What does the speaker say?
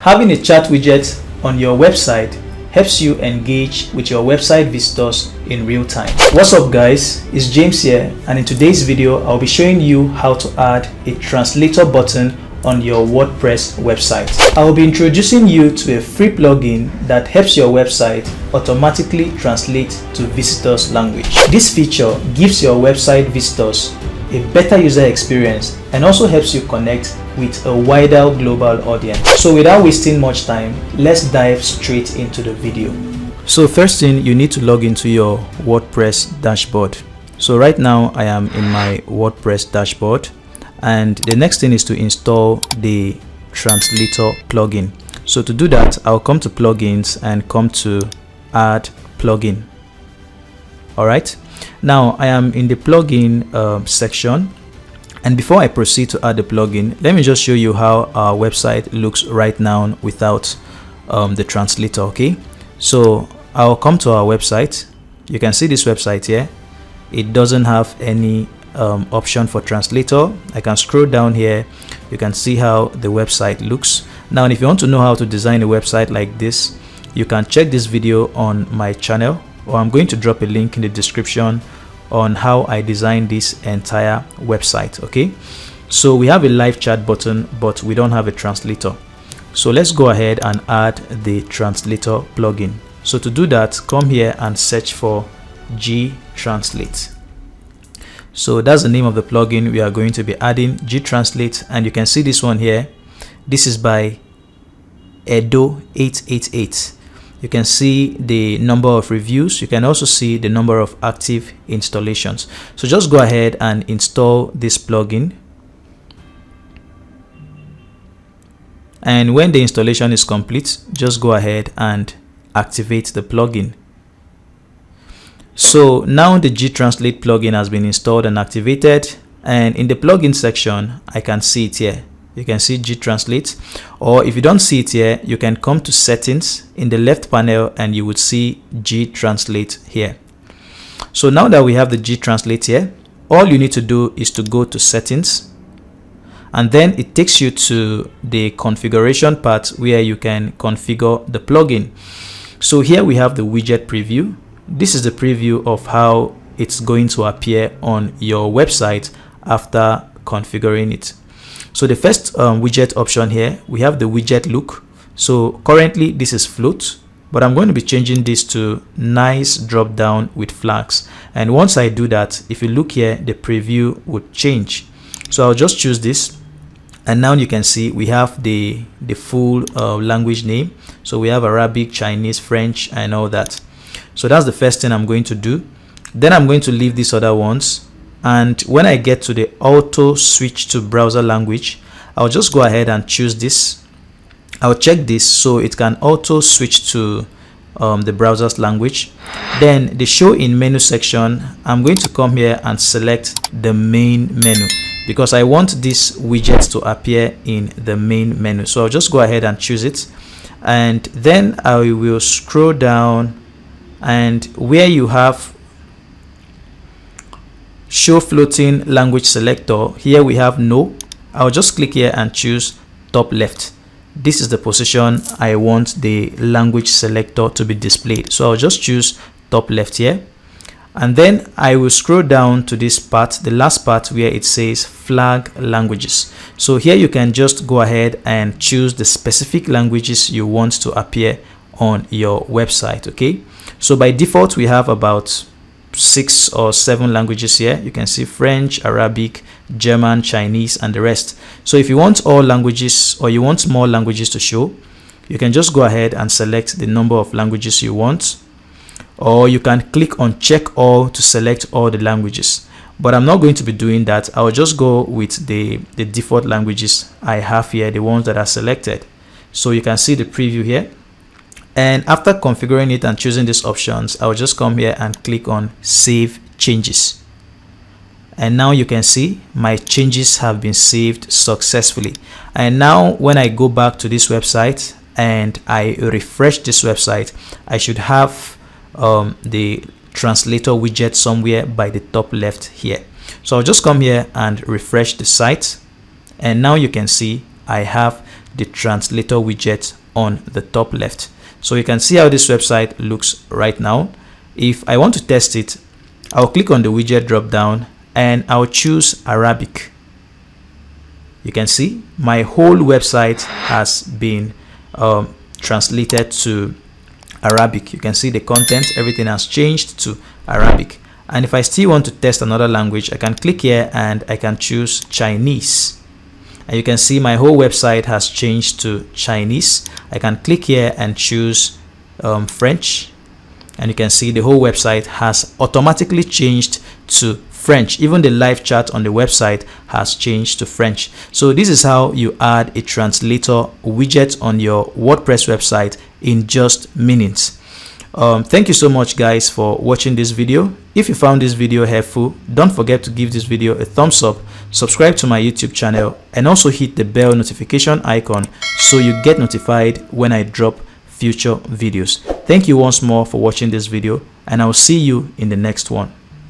Having a chat widget on your website helps you engage with your website visitors in real time. What's up guys, it's James here, and in today's video I'll be showing you how to add a translator button on your WordPress website. I will be introducing you to a free plugin that helps your website automatically translate to visitors' language. This feature gives your website visitors a better user experience and also helps you connect with a wider global audience. So without wasting much time, let's dive straight into the video. So first thing, you need to log into your WordPress dashboard. So right now I am in my WordPress dashboard, and the next thing is to install the Translator plugin. So to do that, I'll come to plugins and come to add plugin. Alright, now I am in the plugin section, and before I proceed to add the plugin, let me just show you how our website looks right now without the translator. Okay, so I'll come to our website. You can see this website here. It doesn't have any option for translator. I can scroll down here. You can see how the website looks. Now if you want to know how to design a website like this, you can check this video on my channel, or I'm going to drop a link in the description on how I designed this entire website. Okay, so we have a live chat button, but we don't have a translator. So let's go ahead and add the translator plugin. So to do that, come here and search for G-Translate. So that's the name of the plugin we are going to be adding, G-Translate, and you can see this one here. This is by Edo888. You can see the number of reviews. You can also see the number of active installations. So just go ahead and install this plugin. And when the installation is complete, just go ahead and activate the plugin. So now the G-Translate plugin has been installed and activated. And in the plugin section, I can see it here. You can see G-Translate, or if you don't see it here, you can come to settings in the left panel and you would see G-Translate here. So now that we have the G-Translate here, all you need to do is to go to settings, and then it takes you to the configuration part where you can configure the plugin. So here we have the widget preview. This is the preview of how it's going to appear on your website after configuring it. So the first widget option here, we have the widget look. So currently this is float, but I'm going to be changing this to nice drop down with flags. And once I do that, if you look here, the preview would change. So I'll just choose this, and now you can see we have the full language name. So we have Arabic, Chinese, French, and all that. So that's the first thing I'm going to do. Then I'm going to leave these other ones. And when I get to the auto switch to browser language, I'll just go ahead and choose this. I'll check this so it can auto switch to the browser's language. Then the show in menu section, I'm going to come here and select the main menu because I want this widget to appear in the main menu. So I'll just go ahead and choose it, and then I will scroll down, and where you have show floating language selector, here we have no. I'll just click here and choose top left. This is the position I want the language selector to be displayed. So I'll just choose top left here, and then I will scroll down to this part, the last part where it says flag languages. So here you can just go ahead and choose the specific languages you want to appear on your website. Okay, so by default we have about 6 or 7 languages here. You can see French, Arabic, German, Chinese, and the rest. So if you want all languages, or you want more languages to show, you can just go ahead and select the number of languages you want, or you can click on check all to select all the languages. But I'm not going to be doing that. I'll just go with the default languages I have here, the ones that are selected. So you can see the preview here. And after configuring it and choosing these options, I'll just come here and click on Save Changes. And now you can see my changes have been saved successfully. And now when I go back to this website and I refresh this website, I should have the translator widget somewhere by the top left here. So I'll just come here and refresh the site. And now you can see I have the translator widget on the top left. So you can see how this website looks right now. If I want to test it, I'll click on the widget drop down and I'll choose Arabic. You can see my whole website has been translated to Arabic. You can see the content, everything has changed to Arabic. And if I still want to test another language, I can click here and I can choose Chinese. And you can see my whole website has changed to Chinese. I can click here and choose French. And you can see the whole website has automatically changed to French. Even the live chat on the website has changed to French. So this is how you add a translator widget on your WordPress website in just minutes. Thank you so much guys for watching this video. If you found this video helpful, don't forget to give this video a thumbs up, subscribe to my YouTube channel, and also hit the bell notification icon so you get notified when I drop future videos. Thank you once more for watching this video, and I'll see you in the next one.